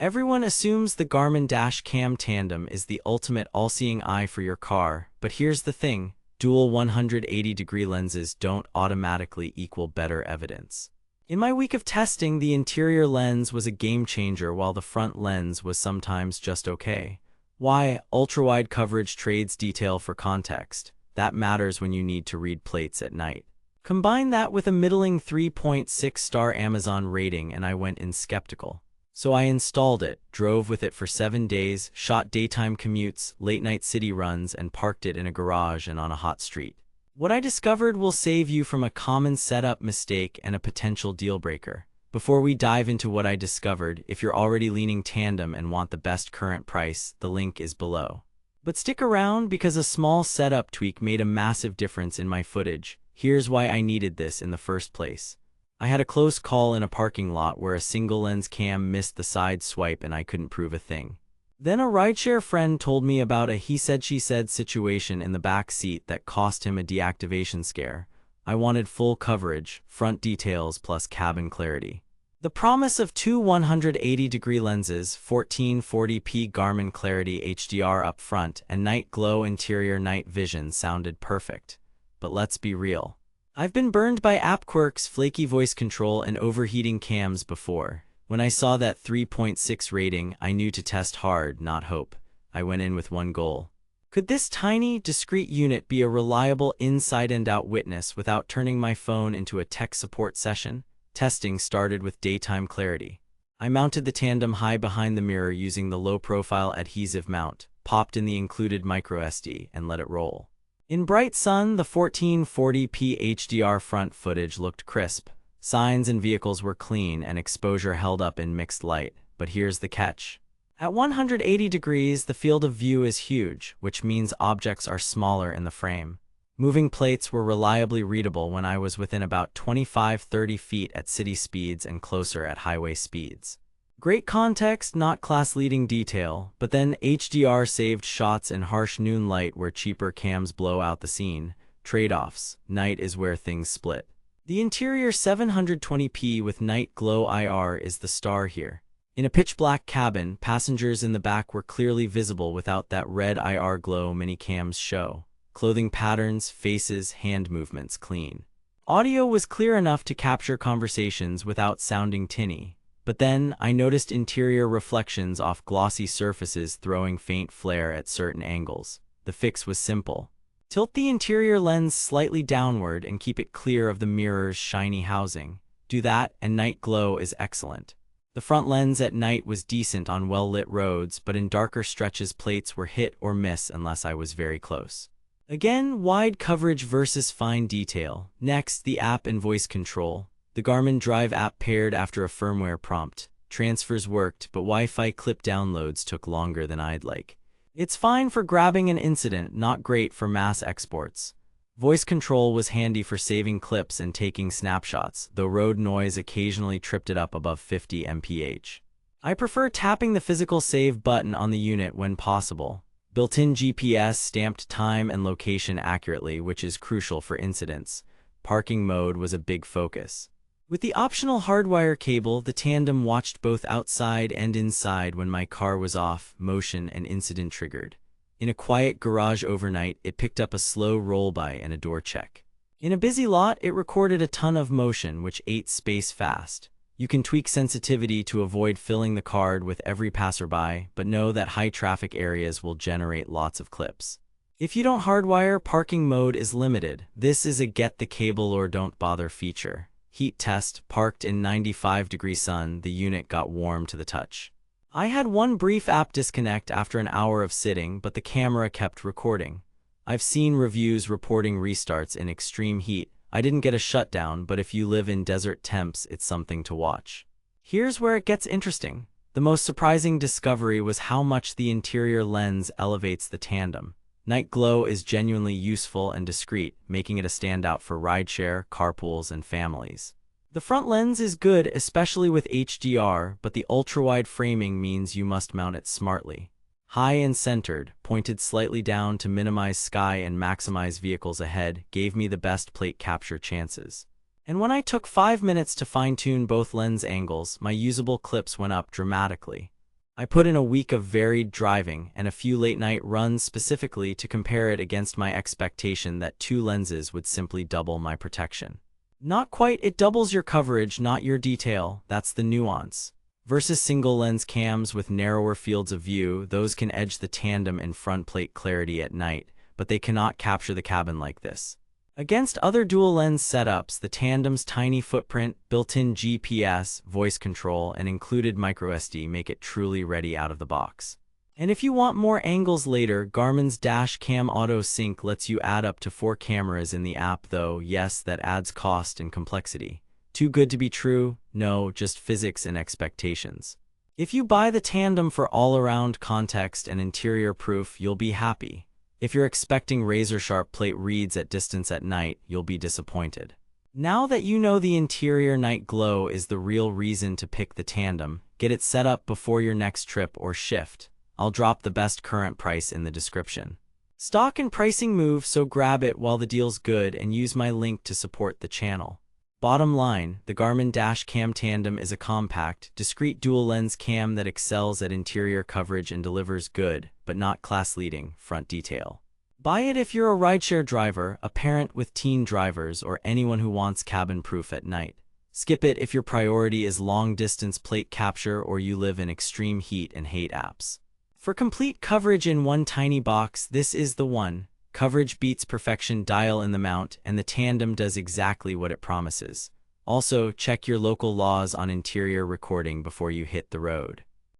Everyone assumes the Garmin Dash Cam Tandem is the ultimate all-seeing eye for your car, but here's the thing, dual 180-degree lenses don't automatically equal better evidence. In my week of testing, the interior lens was a game-changer while the front lens was sometimes just okay. Why? Ultra-wide coverage trades detail for context. That matters when you need to read plates at night. Combine that with a middling 3.6-star Amazon rating and I went in skeptical. So I installed it, drove with it for 7 days, shot daytime commutes, late-night city runs, and parked it in a garage and on a hot street. What I discovered will save you from a common setup mistake and a potential deal-breaker. Before we dive into what I discovered, if you're already leaning tandem and want the best current price, the link is below. But stick around because a small setup tweak made a massive difference in my footage. Here's why I needed this in the first place. I had a close call in a parking lot where a single lens cam missed the side swipe and I couldn't prove a thing. Then a rideshare friend told me about a he-said-she-said situation in the back seat that cost him a deactivation scare. I wanted full coverage, front details plus cabin clarity. The promise of two 180-degree lenses, 1440p Garmin Clarity HDR up front, and night glow interior night vision sounded perfect. But let's be real. I've been burned by app quirks, flaky voice control, and overheating cams before. When I saw that 3.6 rating, I knew to test hard, not hope. I went in with one goal. Could this tiny, discreet unit be a reliable inside-and-out witness without turning my phone into a tech support session? Testing started with daytime clarity. I mounted the tandem high behind the mirror using the low-profile adhesive mount, popped in the included microSD, and let it roll. In bright sun, the 1440p HDR front footage looked crisp. Signs and vehicles were clean and exposure held up in mixed light. But here's the catch. At 180 degrees, the field of view is huge, which means objects are smaller in the frame. Moving plates were reliably readable when I was within about 25-30 feet at city speeds and closer at highway speeds. Great context, not class-leading detail, but then HDR saved shots in harsh noon light where cheaper cams blow out the scene. Trade-offs. Night is where things split. The interior 720p with night glow IR is the star here. In a pitch-black cabin, passengers in the back were clearly visible without that red IR glow many cams show. Clothing patterns, faces, hand movements clean. Audio was clear enough to capture conversations without sounding tinny. But then, I noticed interior reflections off glossy surfaces throwing faint flare at certain angles. The fix was simple. Tilt the interior lens slightly downward and keep it clear of the mirror's shiny housing. Do that, and night glow is excellent. The front lens at night was decent on well-lit roads, but in darker stretches plates were hit or miss unless I was very close. Again, wide coverage versus fine detail. Next, the app and voice control. The Garmin Drive app paired after a firmware prompt. Transfers worked, but Wi-Fi clip downloads took longer than I'd like. It's fine for grabbing an incident, not great for mass exports. Voice control was handy for saving clips and taking snapshots, though road noise occasionally tripped it up above 50 mph. I prefer tapping the physical save button on the unit when possible. Built-in GPS stamped time and location accurately, which is crucial for incidents. Parking mode was a big focus. With the optional hardwire cable, the tandem watched both outside and inside when my car was off, motion and incident triggered. In a quiet garage overnight, it picked up a slow roll-by and a door check. In a busy lot, it recorded a ton of motion, which ate space fast. You can tweak sensitivity to avoid filling the card with every passerby, but know that high-traffic areas will generate lots of clips. If you don't hardwire, parking mode is limited. This is a get the cable or don't bother feature. Heat test. Parked in 95-degree sun, the unit got warm to the touch. I had one brief app disconnect after an hour of sitting, but the camera kept recording. I've seen reviews reporting restarts in extreme heat. I didn't get a shutdown, but if you live in desert temps, it's something to watch. Here's where it gets interesting. The most surprising discovery was how much the interior lens elevates the tandem. Night glow is genuinely useful and discreet, making it a standout for rideshare, carpools, and families. The front lens is good, especially with HDR, but the ultra-wide framing means you must mount it smartly. High and centered, pointed slightly down to minimize sky and maximize vehicles ahead, gave me the best plate capture chances. And when I took 5 minutes to fine-tune both lens angles, my usable clips went up dramatically. I put in a week of varied driving and a few late-night runs specifically to compare it against my expectation that 2 lenses would simply double my protection. Not quite, it doubles your coverage, not your detail, that's the nuance. Versus single-lens cams with narrower fields of view, those can edge the tandem in front plate clarity at night, but they cannot capture the cabin like this. Against other dual-lens setups, the tandem's tiny footprint, built-in GPS, voice control, and included microSD make it truly ready out of the box. And if you want more angles later, Garmin's Dash Cam Auto Sync lets you add up to 4 cameras in the app, though yes, that adds cost and complexity. Too good to be true? No, just physics and expectations. If you buy the Tandem for all-around context and interior proof, you'll be happy. If you're expecting razor-sharp plate reads at distance at night, you'll be disappointed. Now that you know the interior night glow is the real reason to pick the Tandem, get it set up before your next trip or shift. I'll drop the best current price in the description. Stock and pricing move, so grab it while the deal's good and use my link to support the channel. Bottom line, the Garmin Dash Cam Tandem is a compact, discreet dual-lens cam that excels at interior coverage and delivers good, but not class-leading, front detail. Buy it if you're a rideshare driver, a parent with teen drivers, or anyone who wants cabin proof at night. Skip it if your priority is long-distance plate capture or you live in extreme heat and hate apps. For complete coverage in one tiny box, this is the one. Coverage beats perfection, dial in the mount, and the Tandem does exactly what it promises. Also, check your local laws on interior recording before you hit the road.